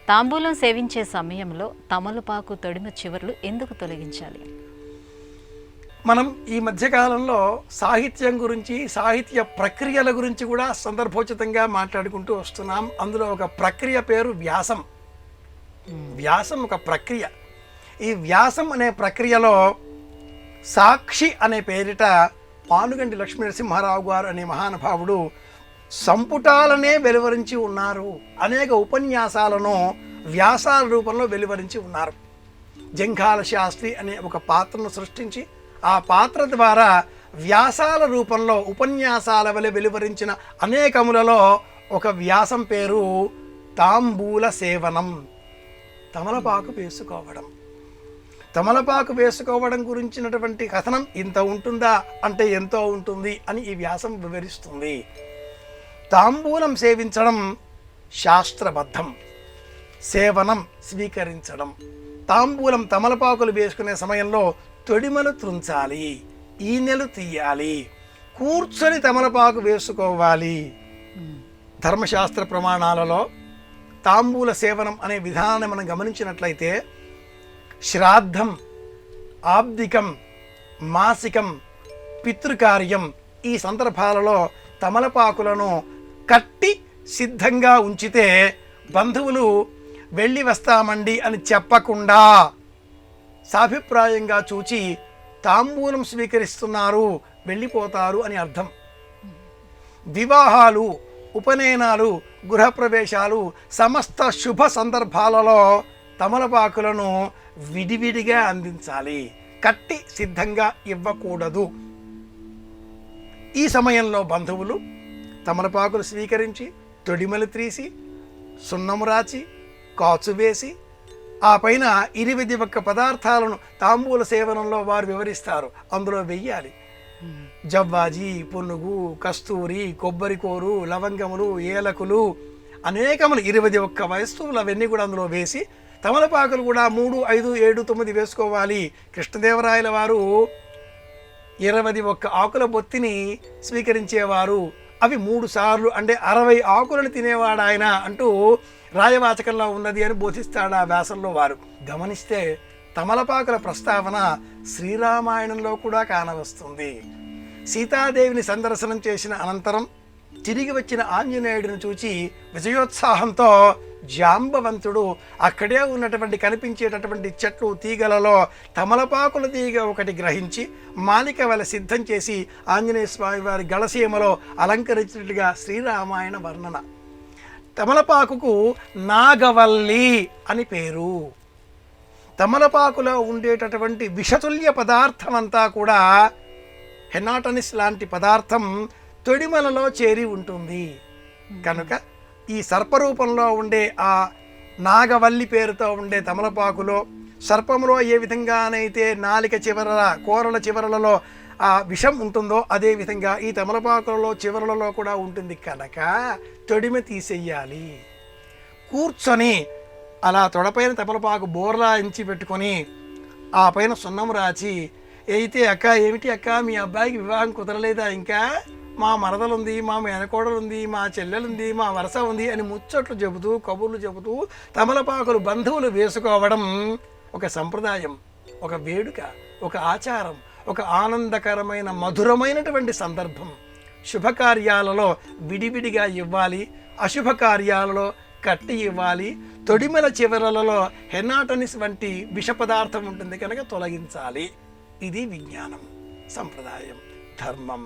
తాంబూలం సేవించే సమయంలో తమలపాకు తొడిమ చివర్లు ఎందుకు తొలగించాలి? మనం ఈ మధ్యకాలంలో సాహిత్యం గురించి, సాహిత్య ప్రక్రియల గురించి కూడా సందర్భోచితంగా మాట్లాడుకుంటూ వస్తున్నాం. అందులో ఒక ప్రక్రియ పేరు వ్యాసం. వ్యాసం ఒక ప్రక్రియ. ఈ వ్యాసం అనే ప్రక్రియలో సాక్షి అనే పేరిట పానుగంటి లక్ష్మీ నరసింహారావు గారు అనే మహానుభావుడు సంపుటాలనే వెలువరించి ఉన్నారు. అనేక ఉపన్యాసాలను వ్యాసాల రూపంలో వెలువరించి ఉన్నారు. జంఘాల శాస్త్రి అనే ఒక పాత్రను సృష్టించి ఆ పాత్ర ద్వారా వ్యాసాల రూపంలో ఉపన్యాసాల వలె వెలువరించిన అనేకములలో ఒక వ్యాసం పేరు తాంబూల సేవనం. తమలపాకు వేసుకోవడం. తమలపాకు వేసుకోవడం గురించినటువంటి కథనం ఇంత ఉంటుందా అంటే ఎంతో ఉంటుంది అని ఈ వ్యాసం వివరిస్తుంది. తాంబూలం సేవించడం శాస్త్రబద్ధం, సేవనం స్వీకరించడం. తాంబూలం తమలపాకులు వేసుకునే సమయంలో తొడిమలు త్రుంచాలి, ఈనెలు తీయాలి, కూర్చొని తమలపాకు వేసుకోవాలి. ధర్మశాస్త్ర ప్రమాణాలలో తాంబూల సేవనం అనే విధానాన్ని మనం గమనించినట్లయితే శ్రాద్ధం, ఆబ్దికం, మాసికం, పితృకార్యం ఈ సందర్భాలలో తమలపాకులను కట్టి సిద్ధంగా ఉంచితే బంధువులు వెళ్ళి వస్తామండి అని చెప్పకుండా సాభిప్రాయంగా చూచి తాంబూలం స్వీకరిస్తున్నారు, వెళ్ళిపోతారు అని అర్థం. వివాహాలు, ఉపనయనాలు, గృహప్రవేశాలు సమస్త శుభ సందర్భాలలో తమలపాకులను విడివిడిగా అందించాలి, కట్టి సిద్ధంగా ఇవ్వకూడదు. ఈ సమయంలో బంధువులు తమలపాకులు స్వీకరించి తొడిమలు తీసి సున్నము రాచి కాచు వేసి ఆ పైన 21 పదార్థాలను తాంబూల సేవనంలో వారు వివరిస్తారు. అందులో వెయ్యాలి. జవ్వాజి, పునుగు, కస్తూరి, కొబ్బరికోరు, లవంగములు, ఏలకులు, అనేకములు 21 వస్తువులు అవన్నీ కూడా అందులో వేసి తమలపాకులు కూడా 3, 5, 7, 9 వేసుకోవాలి. కృష్ణదేవరాయల వారు 21 ఆకుల బొత్తిని స్వీకరించేవారు. అవి 3 సార్లు అంటే 60 ఆకులను తినేవాడు ఆయన అంటూ రాయవాచకంలో ఉన్నది అని బోధిస్తాడు ఆ వ్యాసంలో వారు. గమనిస్తే తమలపాకుల ప్రస్తావన శ్రీరామాయణంలో కూడా కానవస్తుంది. సీతాదేవిని సందర్శనం చేసిన అనంతరం తిరిగి వచ్చిన ఆంజనేయుడిని చూచి విజయోత్సాహంతో జాంబవంతుడు అక్కడే ఉన్నటువంటి కనిపించేటటువంటి చెట్లు తీగలలో తమలపాకుల తీగ ఒకటి గ్రహించి మాలిక వలె సిద్ధం చేసి ఆంజనేయ స్వామి వారి గళసీమలో అలంకరించినట్లుగా శ్రీరామాయణ వర్ణన. తమలపాకుకు నాగవల్లి అని పేరు. తమలపాకులో ఉండేటటువంటి విషతుల్య పదార్థం అంతా కూడా హెనాటనిస్ లాంటి పదార్థం తొడిమలలో చేరి ఉంటుంది. కనుక ఈ సర్పరూపంలో ఉండే ఆ నాగవల్లి పేరుతో ఉండే తమలపాకులో సర్పంలో ఏ విధంగానైతే నాలిక చివరల, కోరల చివరలలో ఆ విషం ఉంటుందో అదేవిధంగా ఈ తమలపాకులలో చివరలలో కూడా ఉంటుంది. కనుక తొడిమ తీసేయాలి. కూర్చొని అలా తొడపైన తమలపాకు బోర్లా ఎంచి పెట్టుకొని ఆ పైన సున్నం రాచి అయితే అక్క ఏమిటి అక్క మీ అబ్బాయికి వివాహం కుదరలేదా, ఇంకా మా మరదలుంది, మా మేనకోడలుంది, మా చెల్లెలుంది, మా వరస ఉంది అని ముచ్చట్లు చెబుతూ కబుర్లు చెబుతూ తమలపాకులు బంధువులు వేసుకోవడం ఒక సంప్రదాయం, ఒక వేడుక, ఒక ఆచారం, ఒక ఆనందకరమైన మధురమైనటువంటి సందర్భం. శుభకార్యాలలో విడివిడిగా ఇవ్వాలి, అశుభకార్యాలలో కట్టి ఇవ్వాలి. తొడిమల చివరలలో హెనాటనిస్ వంటి విష పదార్థం ఉంటుంది కనుక తొలగించాలి. ఇది విజ్ఞానం, సంప్రదాయం, ధర్మం.